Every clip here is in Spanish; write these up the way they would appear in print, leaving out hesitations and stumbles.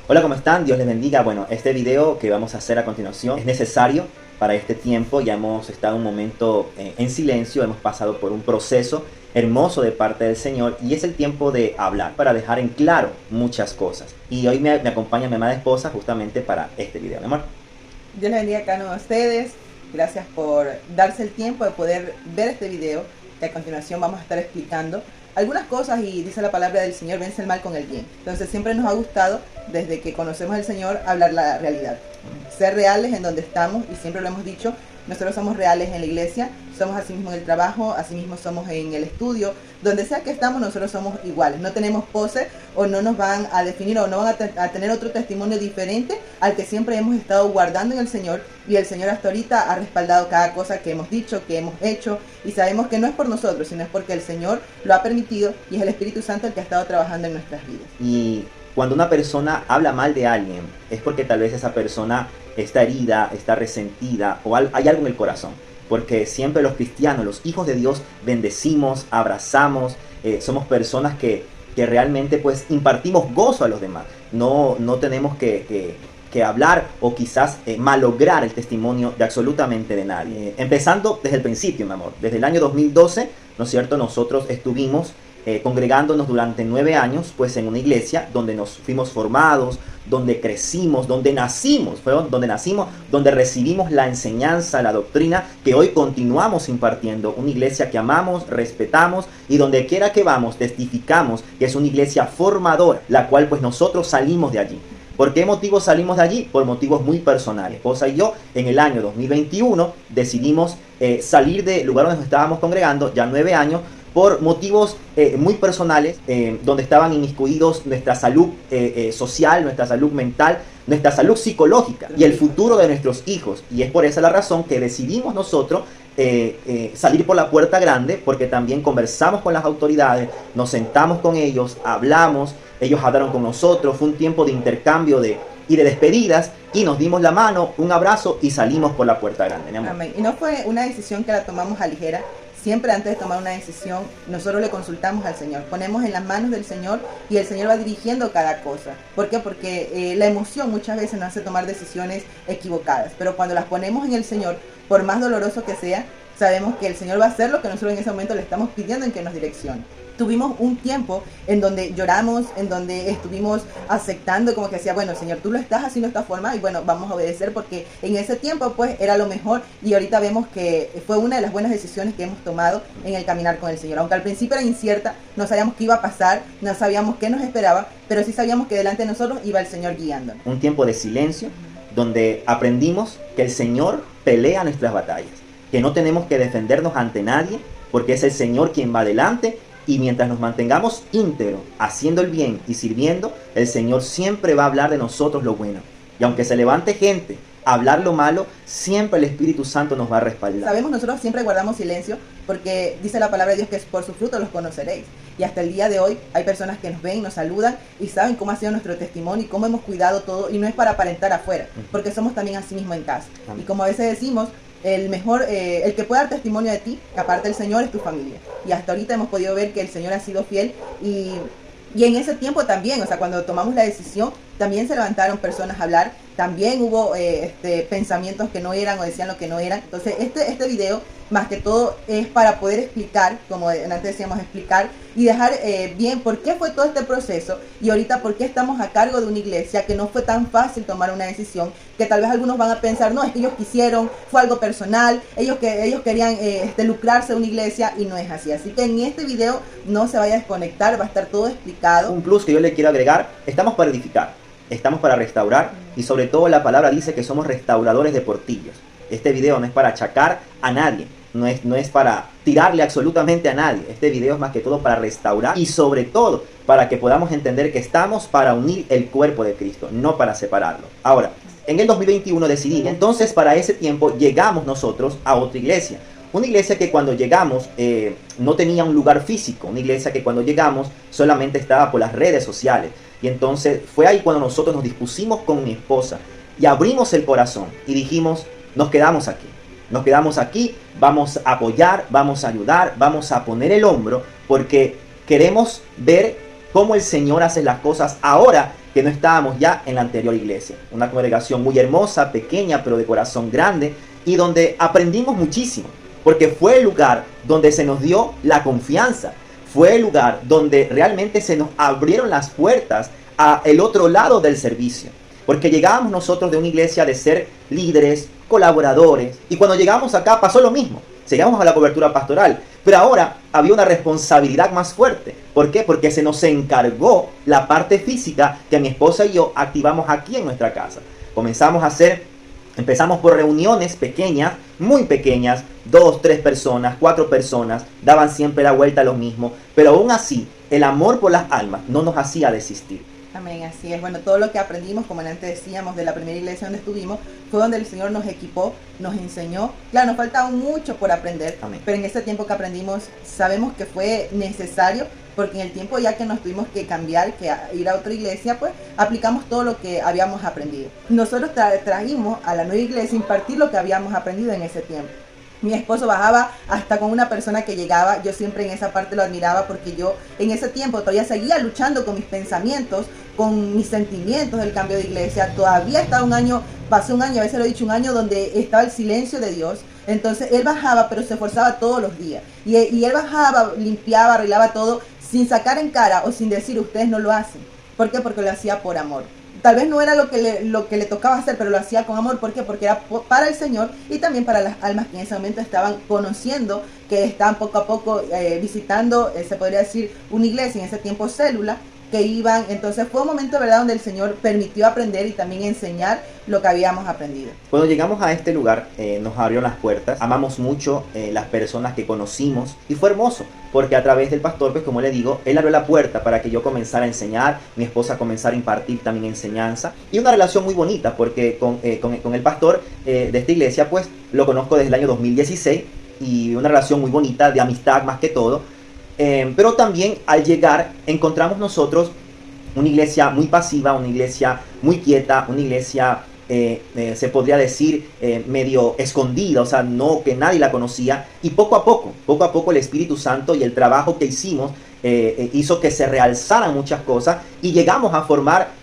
Hola, ¿cómo están? Dios les bendiga. Bueno, este video que vamos a hacer a continuación es necesario para este tiempo. Ya hemos estado un momento en silencio, hemos pasado por un proceso hermoso de parte del Señor y es el tiempo de hablar, para dejar en claro muchas cosas. Y hoy me acompaña mi amada esposa justamente para este video, mi amor. Dios les bendiga a cada uno de ustedes. Gracias por darse el tiempo de poder ver este video, que a continuación vamos a estar explicando algunas cosas, y dice la palabra del Señor: vence el mal con el bien. Entonces siempre nos ha gustado, desde que conocemos al Señor, hablar la realidad, ser reales en donde estamos, y siempre lo hemos dicho. Nosotros somos reales en la iglesia, somos así mismo en el trabajo, así mismo somos en el estudio, donde sea que estamos nosotros somos iguales. No tenemos pose, o no nos van a definir, o no van a tener otro testimonio diferente al que siempre hemos estado guardando en el Señor. Y el Señor hasta ahorita ha respaldado cada cosa que hemos dicho, que hemos hecho, y sabemos que no es por nosotros, sino es porque el Señor lo ha permitido, y es el Espíritu Santo el que ha estado trabajando en nuestras vidas. Y cuando una persona habla mal de alguien, es porque tal vez esa persona está herida, está resentida, o hay algo en el corazón. Porque siempre los cristianos, los hijos de Dios, bendecimos, abrazamos, somos personas que realmente pues impartimos gozo a los demás. No tenemos que hablar o quizás malograr el testimonio de absolutamente de nadie. Empezando desde el principio, mi amor, desde el año 2012, ¿no es cierto? Nosotros estuvimos congregándonos durante 9 años pues en una iglesia donde nos fuimos formados, donde crecimos, donde nacimos, donde recibimos la enseñanza, la doctrina que hoy continuamos impartiendo. Una iglesia que amamos, respetamos, y donde quiera que vamos testificamos que es una iglesia formadora, la cual pues nosotros salimos de allí. ¿Por qué motivos salimos de allí? Por motivos muy personales. Esposa y yo, en el año 2021, decidimos salir del lugar donde nos estábamos congregando, ya 9 años, por motivos muy personales, donde estaban inmiscuidos nuestra salud social, nuestra salud mental, nuestra salud psicológica y el futuro de nuestros hijos. Y es por esa la razón que decidimos nosotros salir por la puerta grande, porque también conversamos con las autoridades, nos sentamos con ellos, hablamos, ellos hablaron con nosotros, fue un tiempo de intercambio y de despedidas, y nos dimos la mano, un abrazo, y salimos por la puerta grande, mi amor. Amén. Y no fue una decisión que la tomamos a ligera. Siempre antes de tomar una decisión, nosotros le consultamos al Señor, ponemos en las manos del Señor, y el Señor va dirigiendo cada cosa. ¿Por qué? Porque la emoción muchas veces nos hace tomar decisiones equivocadas, pero cuando las ponemos en el Señor, por más doloroso que sea, sabemos que el Señor va a hacer lo que nosotros en ese momento le estamos pidiendo en que nos direccione. Tuvimos un tiempo en donde lloramos, en donde estuvimos aceptando, como que decía, bueno, Señor, tú lo estás haciendo de esta forma, y bueno, vamos a obedecer, porque en ese tiempo pues era lo mejor, y ahorita vemos que fue una de las buenas decisiones que hemos tomado en el caminar con el Señor. Aunque al principio era incierta, no sabíamos qué iba a pasar, no sabíamos qué nos esperaba, pero sí sabíamos que delante de nosotros iba el Señor guiándonos. Un tiempo de silencio, donde aprendimos que el Señor pelea nuestras batallas, que no tenemos que defendernos ante nadie, porque es el Señor quien va adelante. Y mientras nos mantengamos íntegros, haciendo el bien y sirviendo, el Señor siempre va a hablar de nosotros lo bueno. Y aunque se levante gente a hablar lo malo, siempre el Espíritu Santo nos va a respaldar. Sabemos, nosotros siempre guardamos silencio, porque dice la palabra de Dios que es por su fruto los conoceréis. Y hasta el día de hoy hay personas que nos ven, nos saludan, y saben cómo ha sido nuestro testimonio y cómo hemos cuidado todo. Y no es para aparentar afuera, porque somos también así mismo en casa. Amén. Y como a veces decimos, el mejor, el que puede dar testimonio de ti, aparte del Señor, es tu familia. Y hasta ahorita hemos podido ver que el Señor ha sido fiel, y en ese tiempo también, o sea, cuando tomamos la decisión, también se levantaron personas a hablar, también hubo pensamientos que no eran, o decían lo que no eran. Entonces este video más que todo es para poder explicar, como antes decíamos, explicar y dejar bien por qué fue todo este proceso, y ahorita por qué estamos a cargo de una iglesia, que no fue tan fácil tomar una decisión, que tal vez algunos van a pensar, no, es que ellos quisieron, fue algo personal, ellos querían lucrarse de una iglesia, y no es así. Así que en este video no se vaya a desconectar, va a estar todo explicado. Un plus que yo le quiero agregar: estamos para edificar, estamos para restaurar, y sobre todo la palabra dice que somos restauradores de portillos. Este video no es para achacar a nadie, no es para tirarle absolutamente a nadie. Este video es más que todo para restaurar, y sobre todo para que podamos entender que estamos para unir el cuerpo de Cristo, no para separarlo. Ahora, en el 2021 decidí, entonces para ese tiempo llegamos nosotros a otra iglesia. Una iglesia que cuando llegamos no tenía un lugar físico, una iglesia que cuando llegamos solamente estaba por las redes sociales. Y entonces fue ahí cuando nosotros nos dispusimos con mi esposa y abrimos el corazón y dijimos, nos quedamos aquí, vamos a apoyar, vamos a ayudar, vamos a poner el hombro, porque queremos ver cómo el Señor hace las cosas ahora que no estábamos ya en la anterior iglesia. Una congregación muy hermosa, pequeña, pero de corazón grande, y donde aprendimos muchísimo, porque fue el lugar donde se nos dio la confianza, fue el lugar donde realmente se nos abrieron las puertas a el otro lado del servicio. Porque llegábamos nosotros de una iglesia de ser líderes, colaboradores, y cuando llegamos acá pasó lo mismo. Llegamos a la cobertura pastoral, pero ahora había una responsabilidad más fuerte. ¿Por qué? Porque se nos encargó la parte física que mi esposa y yo activamos aquí en nuestra casa. Empezamos por reuniones pequeñas, muy pequeñas, 2, 3 personas, 4 personas, daban siempre la vuelta a lo mismo, pero aún así, el amor por las almas no nos hacía desistir. Amén, así es. Bueno, todo lo que aprendimos, como antes decíamos, de la primera iglesia donde estuvimos, fue donde el Señor nos equipó, nos enseñó. Claro, nos falta aún mucho por aprender, Amén. pero en ese tiempo que aprendimos, sabemos que fue necesario, porque en el tiempo ya que nos tuvimos que cambiar, que ir a otra iglesia, pues aplicamos todo lo que habíamos aprendido. Nosotros trajimos a la nueva iglesia impartir lo que habíamos aprendido en ese tiempo. Mi esposo bajaba hasta con una persona que llegaba, yo siempre en esa parte lo admiraba porque yo en ese tiempo todavía seguía luchando con mis pensamientos, con mis sentimientos del cambio de iglesia, todavía estaba pasé un año, a veces lo he dicho, un año donde estaba el silencio de Dios. Entonces él bajaba, pero se esforzaba todos los días, y él bajaba, limpiaba, arreglaba todo, sin sacar en cara o sin decir ustedes no lo hacen. ¿Por qué? Porque lo hacía por amor. Tal vez no era lo que le tocaba hacer, pero lo hacía con amor. ¿Por qué? Porque era para el Señor y también para las almas que en ese momento estaban conociendo, que estaban poco a poco visitando, se podría decir, una iglesia, en ese tiempo célula, que iban. Entonces fue un momento, ¿verdad?, donde el Señor permitió aprender y también enseñar lo que habíamos aprendido. Cuando llegamos a este lugar, nos abrieron las puertas, amamos mucho las personas que conocimos, y fue hermoso, porque a través del pastor, pues como le digo, él abrió la puerta para que yo comenzara a enseñar, mi esposa comenzara a impartir también enseñanza, y una relación muy bonita, porque con el pastor de esta iglesia, pues lo conozco desde el año 2016, y una relación muy bonita, de amistad más que todo. Pero también al llegar encontramos nosotros una iglesia muy pasiva, una iglesia muy quieta, una iglesia se podría decir medio escondida, o sea, no, que nadie la conocía, y poco a poco el Espíritu Santo y el trabajo que hicimos hizo que se realzaran muchas cosas y llegamos a formar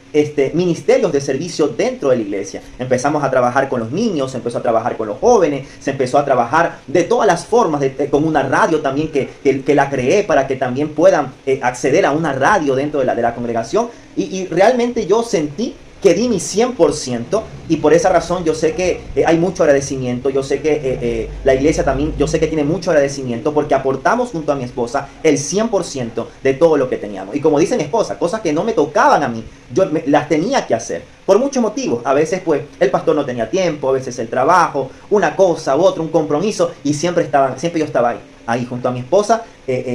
ministerios de servicio dentro de la iglesia. Empezamos a trabajar con los niños, se empezó a trabajar con los jóvenes, se empezó a trabajar de todas las formas, con una radio también que la creé para que también puedan acceder a una radio dentro de la congregación, y realmente yo sentí que di mi 100%, y por esa razón yo sé que hay mucho agradecimiento. Yo sé que la iglesia también, yo sé que tiene mucho agradecimiento porque aportamos junto a mi esposa el 100% de todo lo que teníamos. Y como dice mi esposa, cosas que no me tocaban a mí, yo las tenía que hacer por muchos motivos. A veces pues el pastor no tenía tiempo, a veces el trabajo, una cosa u otra, un compromiso, y siempre yo estaba ahí junto a mi esposa,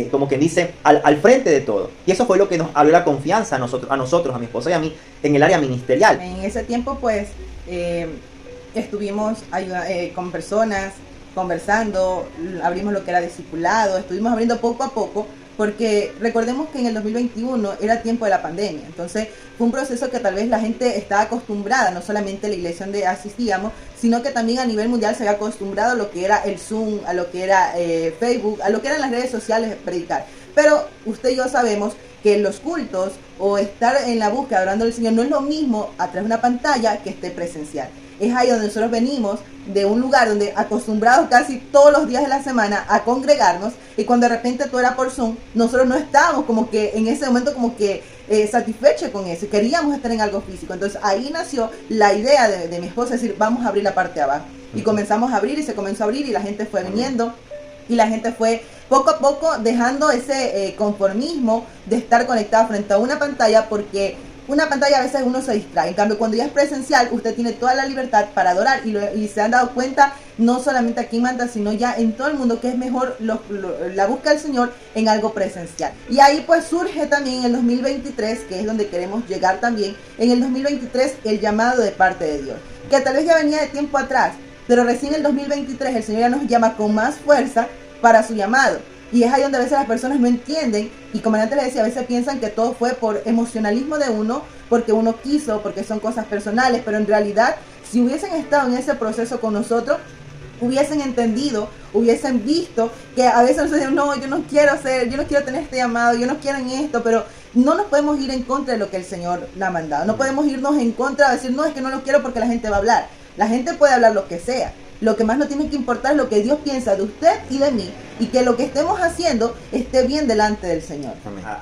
como quien dice, al frente de todo. Y eso fue lo que nos abrió la confianza a nosotros, a mi esposa y a mí, en el área ministerial. En ese tiempo pues estuvimos con personas, conversando, abrimos lo que era discipulado, estuvimos abriendo poco a poco, porque recordemos que en el 2021 era tiempo de la pandemia. Entonces fue un proceso que tal vez la gente estaba acostumbrada, no solamente la iglesia donde asistíamos, sino que también a nivel mundial se había acostumbrado a lo que era el Zoom, a lo que era Facebook, a lo que eran las redes sociales, predicar. Pero usted y yo sabemos que los cultos o estar en la búsqueda adorando al Señor no es lo mismo a través de una pantalla que esté presencial. Es ahí donde nosotros venimos de un lugar donde acostumbrados casi todos los días de la semana a congregarnos, y cuando de repente todo era por Zoom, nosotros no estábamos como que en ese momento como que satisfechos con eso, queríamos estar en algo físico. Entonces ahí nació la idea de mi esposa, decir, vamos a abrir la parte de abajo, y comenzamos a abrir, y se comenzó a abrir, y la gente fue viniendo, y la gente fue poco a poco dejando ese conformismo de estar conectado frente a una pantalla, porque una pantalla a veces uno se distrae. En cambio, cuando ya es presencial, usted tiene toda la libertad para adorar, y se han dado cuenta, no solamente aquí en Manta, sino ya en todo el mundo, que es mejor la búsqueda del Señor en algo presencial. Y ahí pues surge también en el 2023, que es donde queremos llegar también, en el 2023 el llamado de parte de Dios, que tal vez ya venía de tiempo atrás, pero recién en el 2023 el Señor ya nos llama con más fuerza para su llamado. Y es ahí donde a veces las personas no entienden, y como antes les decía, a veces piensan que todo fue por emocionalismo de uno, porque uno quiso, porque son cosas personales, pero en realidad, si hubiesen estado en ese proceso con nosotros, hubiesen entendido, hubiesen visto que a veces nosotros decimos, no, yo no quiero tener este llamado, yo no quiero en esto, pero no nos podemos ir en contra de lo que el Señor le ha mandado. No podemos irnos en contra, decir, no, es que no lo quiero porque la gente va a hablar. La gente puede hablar lo que sea. Lo que más nos tiene que importar es lo que Dios piensa de usted y de mí, y que lo que estemos haciendo esté bien delante del Señor.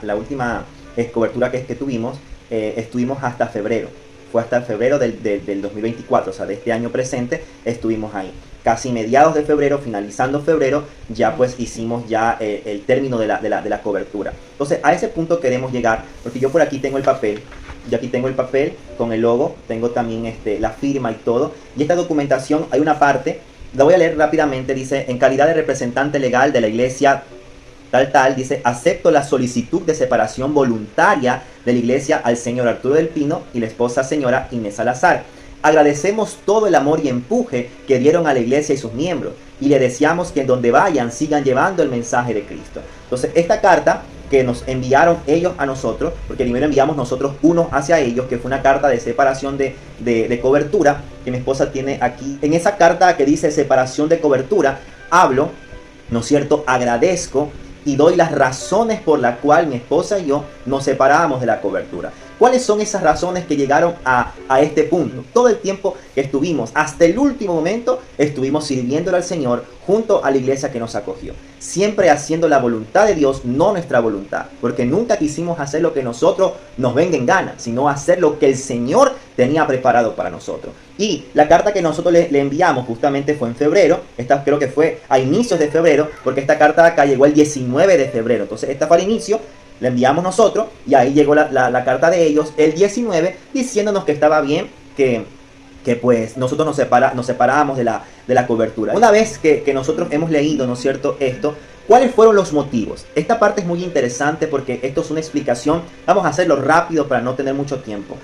La última cobertura que tuvimos, estuvimos hasta febrero. Fue hasta febrero del 2024, o sea, de este año presente, estuvimos ahí. Casi mediados de febrero, finalizando febrero, ya pues hicimos ya el término de la cobertura. Entonces, a ese punto queremos llegar, porque yo por aquí tengo el papel. Yo aquí tengo el papel con el logo, tengo también la firma y todo. Y esta documentación, hay una parte, la voy a leer rápidamente, dice, en calidad de representante legal de la iglesia tal, dice, acepto la solicitud de separación voluntaria de la iglesia al señor Arturo del Pino y la esposa señora Inés Salazar. Agradecemos todo el amor y empuje que dieron a la iglesia y sus miembros, y le deseamos que en donde vayan sigan llevando el mensaje de Cristo. Entonces, esta carta que nos enviaron ellos a nosotros, porque primero enviamos nosotros unos hacia ellos, que fue una carta de separación de cobertura, que mi esposa tiene aquí. En esa carta que dice separación de cobertura, hablo, ¿no es cierto?, agradezco y doy las razones por las cuales mi esposa y yo nos separábamos de la cobertura. ¿Cuáles son esas razones que llegaron a este punto? Todo el tiempo que estuvimos, hasta el último momento, estuvimos sirviéndole al Señor junto a la iglesia que nos acogió. Siempre haciendo la voluntad de Dios, no nuestra voluntad. Porque nunca quisimos hacer lo que nosotros nos venga en gana, sino hacer lo que el Señor tenía preparado para nosotros. Y la carta que nosotros le enviamos justamente fue en febrero. Esta creo que fue a inicios de febrero, porque esta carta acá llegó el 19 de febrero. Entonces esta fue al inicio. La enviamos nosotros y ahí llegó la carta de ellos el 19 diciéndonos que estaba bien, que pues nosotros nos separábamos de la cobertura. Una vez que nosotros hemos leído, ¿no es cierto?, esto, ¿cuáles fueron los motivos? Esta parte es muy interesante porque esto es una explicación. Vamos a hacerlo rápido para no tener mucho tiempo.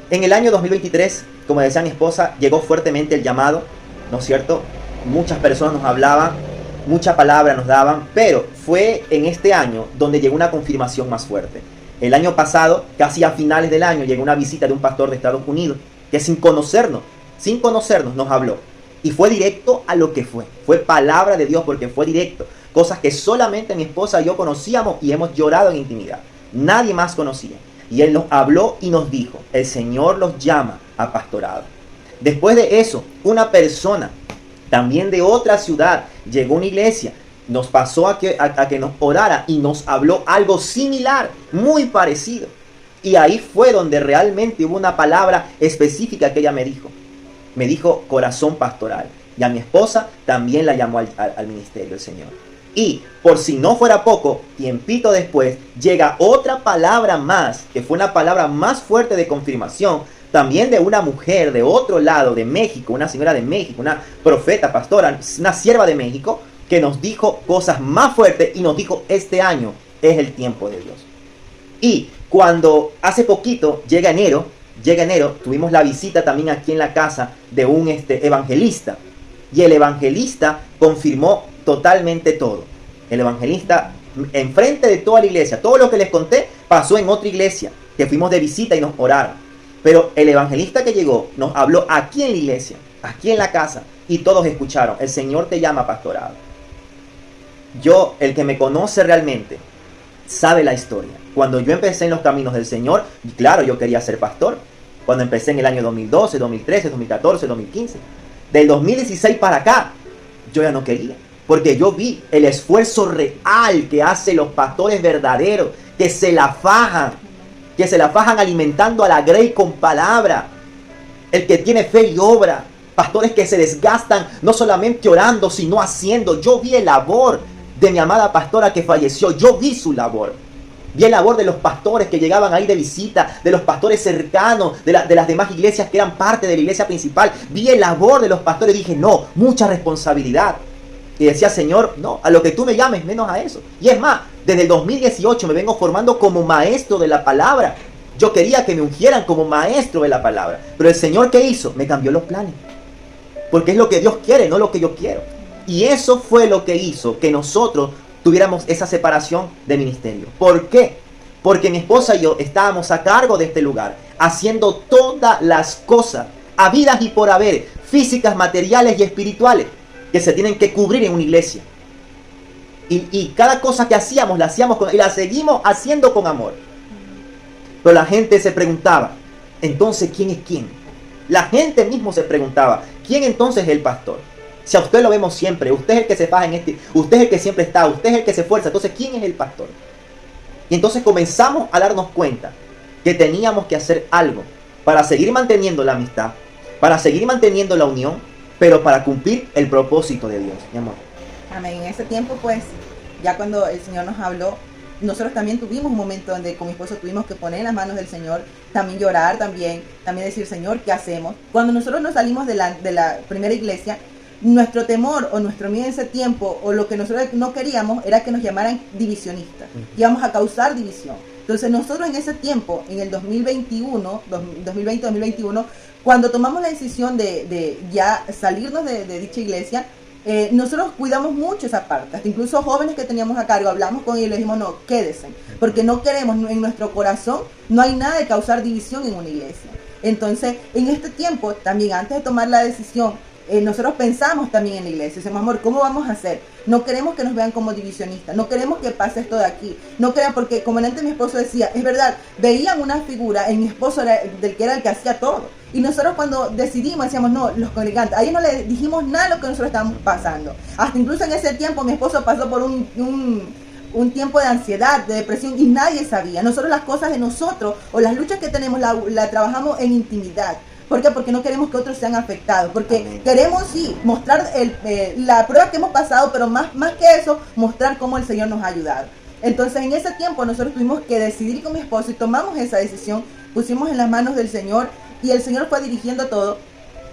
En el año 2023, como decía mi esposa, llegó fuertemente el llamado, ¿no es cierto? Muchas personas nos hablaban, mucha palabra nos daban, pero fue en este año donde llegó una confirmación más fuerte. El año pasado, casi a finales del año, llegó una visita de un pastor de Estados Unidos que sin conocernos nos habló. Y fue directo a lo que fue. Fue palabra de Dios porque fue directo. Cosas que solamente mi esposa y yo conocíamos y hemos llorado en intimidad. Nadie más conocía. Y él nos habló y nos dijo, el Señor los llama a pastorado. Después de eso, una persona también de otra ciudad llegó a una iglesia, nos pasó a que nos orara y nos habló algo similar, muy parecido. Y ahí fue donde realmente hubo una palabra específica que ella me dijo. Me dijo corazón pastoral. Y a mi esposa también la llamó al ministerio del Señor. Y por si no fuera poco, tiempito después llega otra palabra más, que fue una palabra más fuerte de confirmación, también de una mujer de otro lado de México, una señora de México, una profeta, pastora, una sierva de México, que nos dijo cosas más fuertes y nos dijo, este año es el tiempo de Dios. Y cuando hace poquito llega enero, tuvimos la visita también aquí en la casa de un evangelista. Y el evangelista confirmó totalmente todo. El evangelista, enfrente de toda la iglesia, todo lo que les conté pasó en otra iglesia, que fuimos de visita y nos oraron. Pero el evangelista que llegó nos habló aquí en la iglesia, aquí en la casa, y todos escucharon, el Señor te llama pastorado. Yo, el que me conoce realmente, sabe la historia. Cuando yo empecé en los caminos del Señor, claro, yo quería ser pastor. Cuando empecé en el año 2012, 2013, 2014, 2015. Del 2016 para acá, yo ya no quería. Porque yo vi el esfuerzo real que hacen los pastores verdaderos, que se la fajan alimentando a la grey con palabra. El que tiene fe y obra. Pastores que se desgastan no solamente orando, sino haciendo. Yo vi el labor de mi amada pastora que falleció. Yo vi su labor. Vi el labor de los pastores que llegaban ahí de visita, de los pastores cercanos, de las demás iglesias que eran parte de la iglesia principal. Vi el labor de los pastores y dije, no, mucha responsabilidad. Y decía, Señor, no, a lo que tú me llames, menos a eso. Y es más, desde el 2018 me vengo formando como maestro de la palabra. Yo quería que me ungieran como maestro de la palabra. Pero el Señor, ¿qué hizo? Me cambió los planes. Porque es lo que Dios quiere, no lo que yo quiero. Y eso fue lo que hizo que nosotros tuviéramos esa separación de ministerio. ¿Por qué? Porque mi esposa y yo estábamos a cargo de este lugar, haciendo todas las cosas, habidas y por haber, físicas, materiales y espirituales, que se tienen que cubrir en una iglesia. Y cada cosa que hacíamos, la hacíamos y la seguimos haciendo con amor. Pero la gente se preguntaba, entonces, ¿quién es quién? La gente mismo se preguntaba, ¿quién entonces es el pastor? Si a usted lo vemos siempre, usted es el que se faja en este, usted es el que siempre está, usted es el que se esfuerza, entonces ¿quién es el pastor? Y entonces comenzamos a darnos cuenta que teníamos que hacer algo para seguir manteniendo la amistad, para seguir manteniendo la unión, pero para cumplir el propósito de Dios, mi amor. Amén. En ese tiempo, pues, ya cuando el Señor nos habló, nosotros también tuvimos un momento donde con mi esposo tuvimos que poner en las manos del Señor, también llorar, también decir, Señor, ¿qué hacemos? Cuando nosotros nos salimos de la primera iglesia, nuestro temor o nuestro miedo en ese tiempo, o lo que nosotros no queríamos, era que nos llamaran divisionistas. Íbamos a causar división. Entonces nosotros en ese tiempo, en el 2020-2021, cuando tomamos la decisión de ya salirnos de dicha iglesia, nosotros cuidamos mucho esa parte. Hasta incluso jóvenes que teníamos a cargo, hablamos con ellos y les dijimos, no, quédense, porque no queremos, en nuestro corazón no hay nada de causar división en una iglesia. Entonces, en este tiempo, también antes de tomar la decisión, nosotros pensamos también en la iglesia. Decimos, amor, ¿cómo vamos a hacer? No queremos que nos vean como divisionistas, no queremos que pase esto de aquí, no queremos, porque como antes mi esposo decía, es verdad, veían una figura, en mi esposo del que era el que hacía todo. Y nosotros cuando decidimos, decíamos, no, los congregantes, a ellos no le dijimos nada de lo que nosotros estábamos pasando. Hasta incluso en ese tiempo mi esposo pasó por un tiempo de ansiedad, de depresión, y nadie sabía. Nosotros las cosas de nosotros o las luchas que tenemos la trabajamos en intimidad. ¿Por qué? Porque no queremos que otros sean afectados, porque Amén. Queremos sí mostrar la prueba que hemos pasado, pero más que eso, mostrar cómo el Señor nos ha ayudado. Entonces en ese tiempo nosotros tuvimos que decidir con mi esposo y tomamos esa decisión, pusimos en las manos del Señor y el Señor fue dirigiendo todo.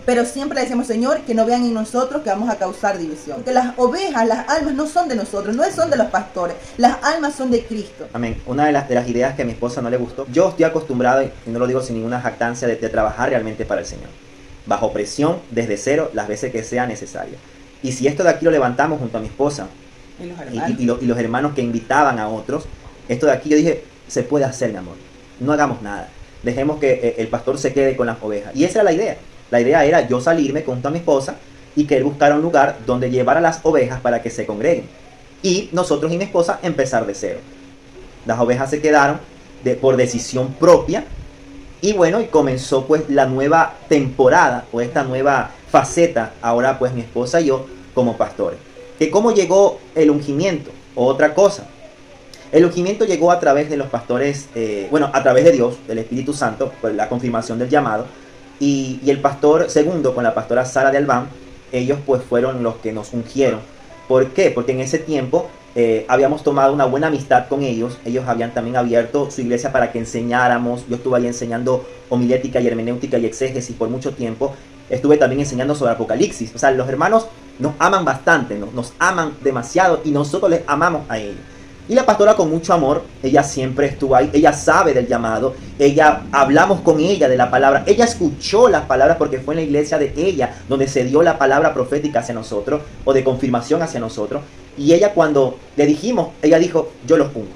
Pero siempre le decimos, Señor, que no vean en nosotros que vamos a causar división. Porque las ovejas, las almas no son de nosotros, no son de los pastores. Las almas son de Cristo. Amén. Una de las ideas que a mi esposa no le gustó. Yo estoy acostumbrado, y no lo digo sin ninguna jactancia, de trabajar realmente para el Señor. Bajo presión, desde cero, las veces que sea necesario. Y si esto de aquí lo levantamos junto a mi esposa y los hermanos que invitaban a otros, esto de aquí yo dije, se puede hacer, mi amor. No hagamos nada. Dejemos que el pastor se quede con las ovejas. Y esa era la idea. La idea era yo salirme junto a mi esposa y que él buscara un lugar donde llevara las ovejas para que se congreguen. Y nosotros y mi esposa empezar de cero. Las ovejas se quedaron por decisión propia. Y bueno, y comenzó pues la nueva temporada o esta nueva faceta. Ahora pues mi esposa y yo como pastores. ¿Que cómo llegó el ungimiento? Otra cosa. El ungimiento llegó a través de los pastores, a través de Dios, del Espíritu Santo, por la confirmación del llamado. Y el pastor segundo con la pastora Sara de Albán, ellos pues fueron los que nos ungieron. ¿Por qué? Porque en ese tiempo habíamos tomado una buena amistad con ellos. Ellos habían también abierto su iglesia para que enseñáramos. Yo estuve ahí enseñando homilética y hermenéutica y exégesis por mucho tiempo. Estuve también enseñando sobre Apocalipsis. O sea, los hermanos nos aman bastante, nos aman demasiado y nosotros les amamos a ellos. Y la pastora con mucho amor, ella siempre estuvo ahí, ella sabe del llamado, ella hablamos con ella de la palabra, ella escuchó las palabras porque fue en la iglesia de ella donde se dio la palabra profética hacia nosotros o de confirmación hacia nosotros. Y ella cuando le dijimos, ella dijo, yo los ungo,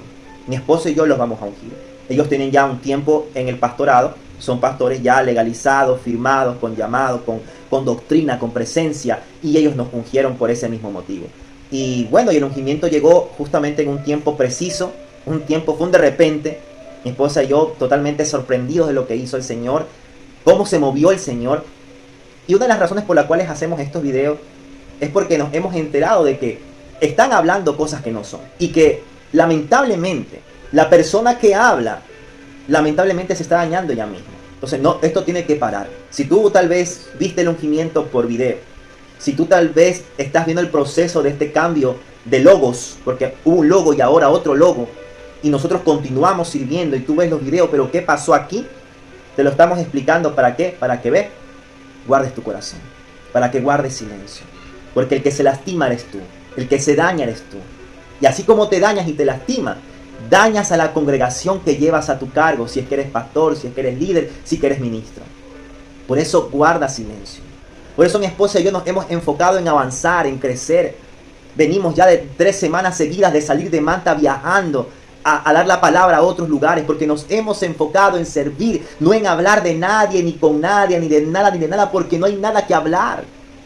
mi esposo y yo los vamos a ungir. Ellos tienen ya un tiempo en el pastorado, son pastores ya legalizados, firmados, con llamado, con doctrina, con presencia, y ellos nos ungieron por ese mismo motivo. Y bueno, y el ungimiento llegó justamente en un tiempo preciso, fue un de repente. Mi esposa y yo totalmente sorprendidos de lo que hizo el Señor, cómo se movió el Señor. Y una de las razones por las cuales hacemos estos videos es porque nos hemos enterado de que están hablando cosas que no son. Y que lamentablemente, la persona que habla, lamentablemente se está dañando ella misma. Entonces, no, esto tiene que parar. Si tú tal vez viste el ungimiento por video, si tú tal vez estás viendo el proceso de este cambio de logos, porque hubo un logo y ahora otro logo, y nosotros continuamos sirviendo y tú ves los videos, pero ¿qué pasó aquí? Te lo estamos explicando. ¿Para qué? Para que veas, guardes tu corazón, para que guardes silencio, porque el que se lastima eres tú, el que se daña eres tú. Y así como te dañas y te lastimas, dañas a la congregación que llevas a tu cargo, si es que eres pastor, si es que eres líder, si es que eres ministro. Por eso guarda silencio. Por eso mi esposa y yo nos hemos enfocado en avanzar, en crecer. Venimos ya de 3 semanas seguidas de salir de Manta viajando a dar la palabra a otros lugares, porque nos hemos enfocado en servir, no en hablar de nadie, ni con nadie, ni de nada, porque no hay nada que hablar.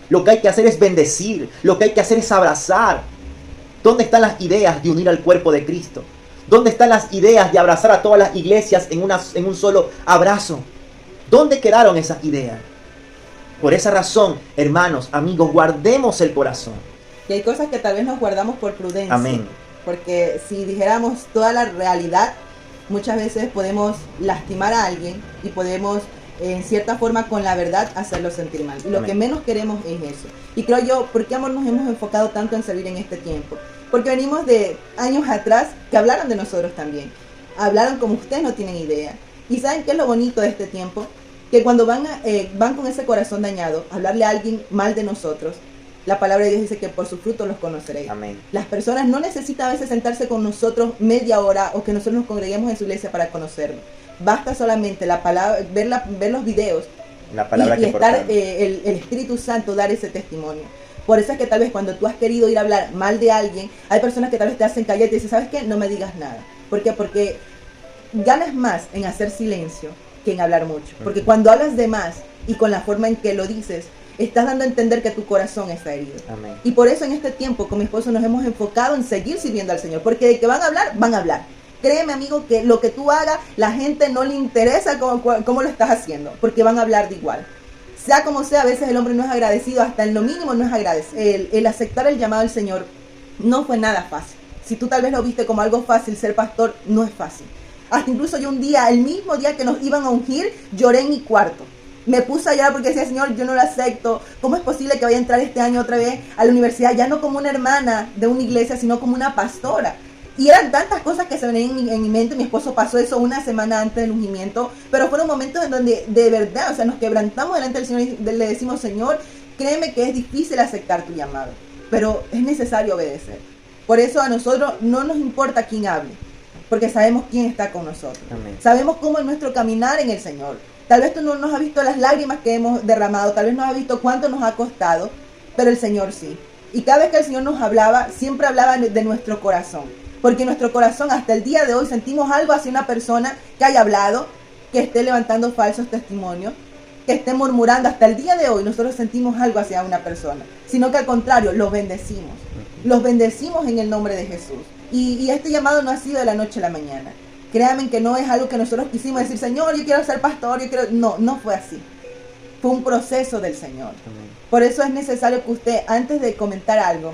Lo que hay que hacer es bendecir, lo que hay que hacer es abrazar. ¿Dónde están las ideas de unir al cuerpo de Cristo? ¿Dónde están las ideas de abrazar a todas las iglesias en un solo abrazo? ¿Dónde quedaron esas ideas? Por esa razón, hermanos, amigos, guardemos el corazón. Y hay cosas que tal vez nos guardamos por prudencia. Amén. Porque si dijéramos toda la realidad, muchas veces podemos lastimar a alguien y podemos, en cierta forma, con la verdad, hacerlo sentir mal. Y lo Amén. que menos queremos es eso. Y creo yo, ¿por qué, amor, nos hemos enfocado tanto en servir en este tiempo? Porque venimos de años atrás que hablaron de nosotros también. Hablaron como ustedes no tienen idea. ¿Y saben qué es lo bonito de este tiempo? Que cuando van con ese corazón dañado a hablarle a alguien mal de nosotros, la palabra de Dios dice que por sus frutos los conoceréis. Amén. Las personas no necesitan a veces sentarse con nosotros media hora o que nosotros nos congreguemos en su iglesia para conocerlo. Basta solamente la palabra, ver los videos La palabra y que estar portamos. el Espíritu Santo dar ese testimonio. Por eso es que tal vez cuando tú has querido ir a hablar mal de alguien, hay personas que tal vez te hacen callar y te dicen, ¿sabes qué? No me digas nada. ¿Por qué? Porque ganas más en hacer silencio que en hablar mucho. Porque cuando hablas de más y con la forma en que lo dices, estás dando a entender que tu corazón está herido. Amén. Y por eso en este tiempo con mi esposo nos hemos enfocado en seguir sirviendo al Señor. Porque de que van a hablar, van a hablar. Créeme, amigo, que lo que tú hagas, la gente no le interesa cómo lo estás haciendo. Porque van a hablar de igual. Sea como sea, a veces el hombre no es agradecido, hasta en lo mínimo no es agradecido. El aceptar el llamado del Señor no fue nada fácil. Si tú tal vez lo viste como algo fácil, ser pastor no es fácil. Hasta incluso yo un día, el mismo día que nos iban a ungir, lloré en mi cuarto. Me puse a llorar porque decía, Señor, yo no lo acepto. ¿Cómo es posible que vaya a entrar este año otra vez a la universidad? Ya no como una hermana de una iglesia, sino como una pastora. Y eran tantas cosas que se venían en mi mente. Mi esposo pasó eso una semana antes del ungimiento. Pero fueron momentos en donde de verdad, o sea, nos quebrantamos delante del Señor y le decimos, Señor, créeme que es difícil aceptar tu llamado. Pero es necesario obedecer. Por eso a nosotros no nos importa quién hable. Porque sabemos quién está con nosotros. Amén. Sabemos cómo es nuestro caminar en el Señor. Tal vez tú no nos has visto las lágrimas que hemos derramado. Tal vez no has visto cuánto nos ha costado. Pero el Señor sí. Y cada vez que el Señor nos hablaba, siempre hablaba de nuestro corazón. Porque en nuestro corazón hasta el día de hoy sentimos algo hacia una persona que haya hablado, que esté levantando falsos testimonios, que esté murmurando. Hasta el día de hoy nosotros sentimos algo hacia una persona. Sino que al contrario, los bendecimos. Los bendecimos en el nombre de Jesús. Y este llamado no ha sido de la noche a la mañana. Créanme que no es algo que nosotros quisimos decir, Señor, yo quiero ser pastor, yo quiero... No fue así. Fue un proceso del Señor. Amén. Por eso es necesario que usted, antes de comentar algo,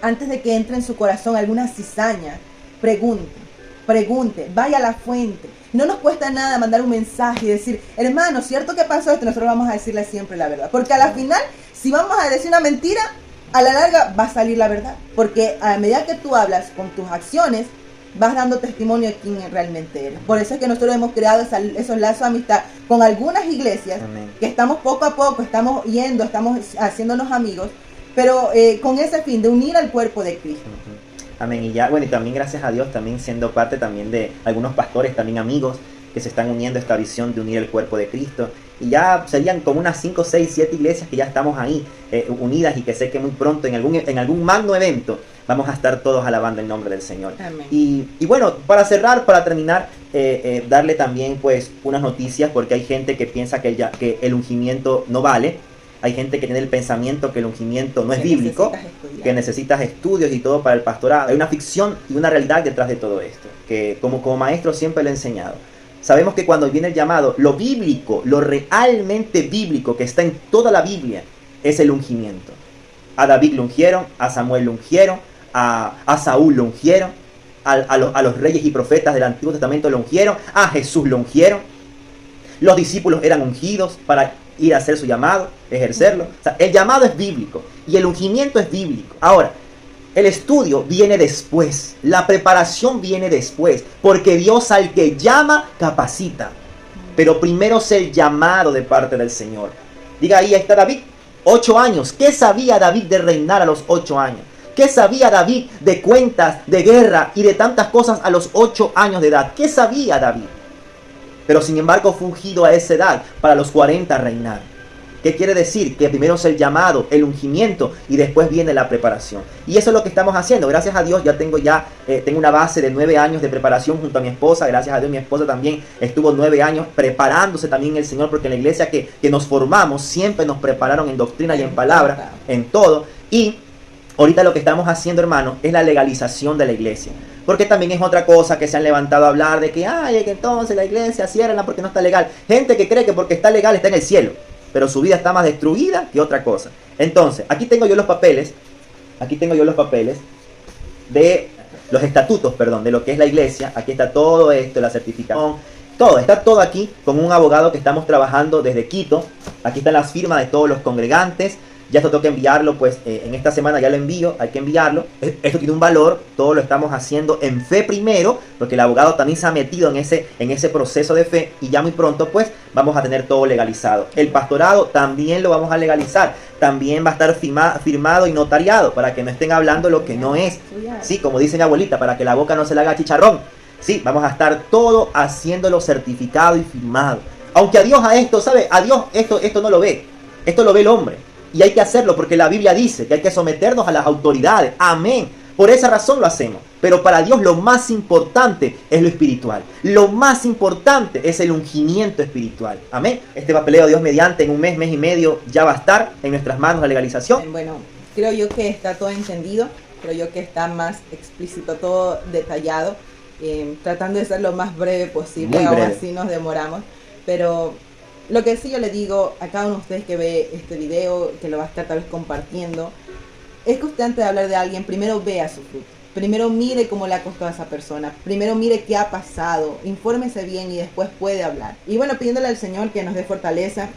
antes de que entre en su corazón alguna cizaña, pregunte, vaya a la fuente. No nos cuesta nada mandar un mensaje y decir, hermano, ¿cierto que pasó esto? Nosotros vamos a decirle siempre la verdad. Porque a la final, si vamos a decir una mentira, a la larga va a salir la verdad. Porque a medida que tú hablas con tus acciones, vas dando testimonio de quién realmente eres. Por eso es que nosotros hemos creado esos lazos de amistad con algunas iglesias. Amén. Que estamos poco a poco, estamos yendo, estamos haciéndonos amigos, pero con ese fin de unir al cuerpo de Cristo. Amén. Y ya, bueno, y también gracias a Dios, también siendo parte también de algunos pastores, también amigos, que se están uniendo a esta visión de unir el cuerpo de Cristo. Y ya serían como unas 5, 6, 7 iglesias que ya estamos ahí unidas, y que sé que muy pronto en algún magno evento vamos a estar todos alabando el nombre del Señor. Amén. Y bueno, para cerrar, para terminar, darle también pues unas noticias, porque hay gente que piensa que el ungimiento no vale. Hay gente que tiene el pensamiento que el ungimiento no es bíblico, que necesitas estudios y todo para el pastorado. Hay una ficción y una realidad detrás de todo esto, que como maestro siempre lo he enseñado. Sabemos que cuando viene el llamado, lo bíblico, lo realmente bíblico que está en toda la Biblia, es el ungimiento. A David lo ungieron, a Samuel lo ungieron, a Saúl lo ungieron, a los reyes y profetas del Antiguo Testamento lo ungieron, a Jesús lo ungieron. Los discípulos eran ungidos para ir a hacer su llamado, ejercerlo. O sea, el llamado es bíblico y el ungimiento es bíblico. Ahora, el estudio viene después, la preparación viene después, porque Dios al que llama, capacita. Pero primero es el llamado de parte del Señor. Diga, ahí está David, 8 años. ¿Qué sabía David de reinar a los 8 años? ¿Qué sabía David de cuentas, de guerra y de tantas cosas a los 8 años de edad? ¿Qué sabía David? Pero sin embargo fue ungido a esa edad para los 40 reinar. ¿Qué quiere decir? Que primero es el llamado, el ungimiento, y después viene la preparación. Y eso es lo que estamos haciendo. Gracias a Dios ya tengo una base de 9 años de preparación junto a mi esposa. Gracias a Dios mi esposa también estuvo 9 años preparándose también en el Señor, porque en la iglesia que nos formamos siempre nos prepararon en doctrina y en palabra, en todo. Y ahorita lo que estamos haciendo, hermano, es la legalización de la iglesia. Porque también es otra cosa que se han levantado a hablar de que, ay, que entonces la iglesia ciérrenla porque no está legal. Gente que cree que porque está legal está en el cielo, pero su vida está más destruida que otra cosa. Entonces, aquí tengo yo los papeles de los estatutos, perdón, de lo que es la iglesia. Aquí está todo esto, la certificación, todo, está todo aquí con un abogado que estamos trabajando desde Quito. Aquí están las firmas de todos los congregantes. Ya esto tengo que enviarlo, pues en esta semana ya lo envío, hay que enviarlo. Esto tiene un valor, todo lo estamos haciendo en fe primero, porque el abogado también se ha metido en ese proceso de fe, y ya muy pronto pues vamos a tener todo legalizado. El pastorado también lo vamos a legalizar, también va a estar firmado y notariado, para que no estén hablando lo que no es. Sí, como dice mi abuelita, para que la boca no se le haga chicharrón. Sí, vamos a estar todo haciéndolo certificado y firmado. Aunque a Dios a esto, ¿sabe? A Dios esto no lo ve, esto lo ve el hombre. Y hay que hacerlo porque la Biblia dice que hay que someternos a las autoridades. Amén. Por esa razón lo hacemos. Pero para Dios lo más importante es lo espiritual. Lo más importante es el ungimiento espiritual. Amén. Este papeleo, Dios mediante, en un mes y medio ya va a estar en nuestras manos la legalización. Bueno, creo yo que está todo entendido. Creo yo que está más explícito, todo detallado. Tratando de ser lo más breve posible. Muy breve. Aún así nos demoramos. Pero lo que sí yo le digo a cada uno de ustedes que ve este video, que lo va a estar tal vez compartiendo, es que usted antes de hablar de alguien, primero vea su fruto. Primero mire cómo le ha costado a esa persona. Primero mire qué ha pasado. Infórmese bien y después puede hablar. Y bueno, pidiéndole al Señor que nos dé fortaleza.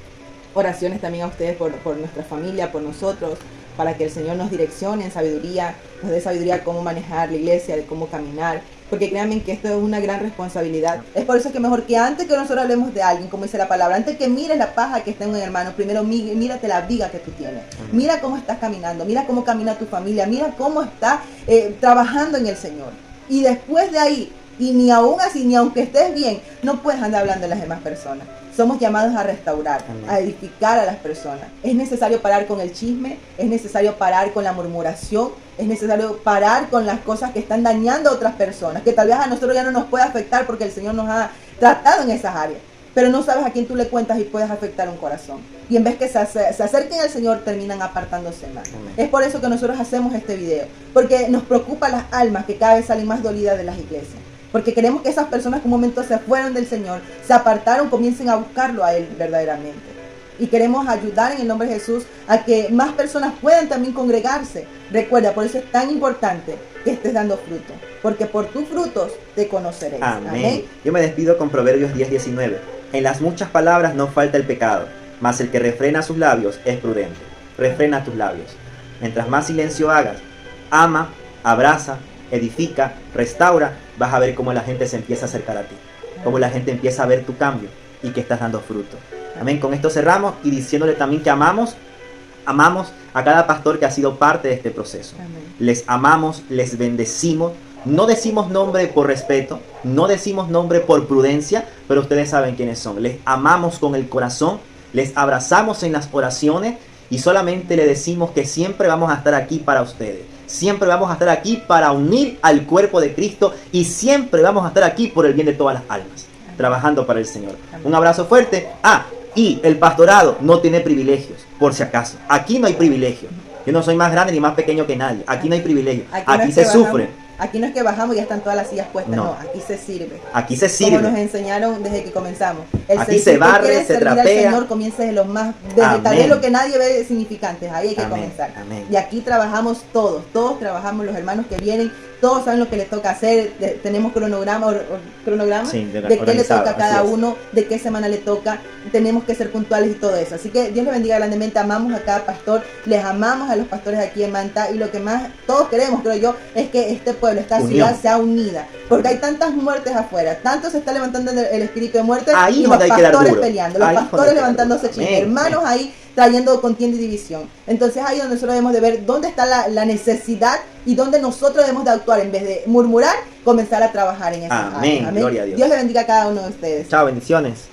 Oraciones también a ustedes por nuestra familia, por nosotros, para que el Señor nos direccione en sabiduría, nos dé sabiduría cómo manejar la iglesia, de cómo caminar, porque créanme que esto es una gran responsabilidad. Es por eso que mejor que antes que nosotros hablemos de alguien, como dice la palabra, antes que mires la paja que está en un hermano, primero mírate la viga que tú tienes. Mira cómo estás caminando, mira cómo camina tu familia, mira cómo estás trabajando en el Señor. Y después de ahí, y ni aún así, ni aunque estés bien, no puedes andar hablando de las demás personas. Somos llamados a restaurar, a edificar a las personas. Es necesario parar con el chisme, es necesario parar con la murmuración, es necesario parar con las cosas que están dañando a otras personas, que tal vez a nosotros ya no nos puede afectar porque el Señor nos ha tratado en esas áreas. Pero no sabes a quién tú le cuentas y puedes afectar un corazón. Y en vez que se acerquen al Señor, terminan apartándose más. Es por eso que nosotros hacemos este video, porque nos preocupan las almas que cada vez salen más dolidas de las iglesias. Porque queremos que esas personas que un momento se fueron del Señor, se apartaron, comiencen a buscarlo a Él verdaderamente. Y queremos ayudar en el nombre de Jesús a que más personas puedan también congregarse. Recuerda, por eso es tan importante que estés dando fruto. Porque por tus frutos te conoceréis. Amén. Yo me despido con Proverbios 10:19. En las muchas palabras no falta el pecado, mas el que refrena sus labios es prudente. Refrena tus labios. Mientras más silencio hagas, ama, abraza, edifica, restaura, vas a ver cómo la gente se empieza a acercar a ti, cómo la gente empieza a ver tu cambio y que estás dando fruto. Amén. Con esto cerramos y diciéndole también que amamos a cada pastor que ha sido parte de este proceso. Amén. Les amamos, les bendecimos. No decimos nombre por respeto, no decimos nombre por prudencia, pero ustedes saben quiénes son. Les amamos con el corazón, les abrazamos en las oraciones y solamente le decimos que siempre vamos a estar aquí para ustedes. Siempre vamos a estar aquí para unir al cuerpo de Cristo y siempre vamos a estar aquí por el bien de todas las almas, trabajando para el Señor. Un abrazo fuerte. Y el pastorado no tiene privilegios, por si acaso. Aquí no hay privilegios. Yo no soy más grande ni más pequeño que nadie. Aquí no hay privilegios. Aquí se sufre. Aquí no es que bajamos y ya están todas las sillas puestas, no, aquí se sirve. Aquí se sirve. Como nos enseñaron desde que comenzamos. Aquí se barre, se trapea. El Señor comienza desde los más, desde tal vez lo que nadie ve significantes, ahí hay que comenzar. Amén. Y aquí trabajamos todos trabajamos, los hermanos que vienen, todos saben lo que les toca hacer, tenemos cronograma sí, de qué le toca a cada uno, de qué semana le toca, tenemos que ser puntuales y todo eso. Así que Dios les bendiga grandemente, amamos a cada pastor, les amamos a los pastores aquí en Manta y lo que más todos queremos, creo yo, es que este pueblo, esta ciudad sea unida, porque hay tantas muertes afuera, tanto se está levantando el espíritu de muerte ahí y los pastores peleando, los pastores levantándose chismes, hermanos ahí trayendo contienda y división. Entonces ahí es donde nosotros debemos de ver dónde está la necesidad y dónde nosotros debemos de actuar en vez de murmurar, comenzar a trabajar en esa área. Amén. Gloria a Dios. Dios le bendiga a cada uno de ustedes. Chao, bendiciones.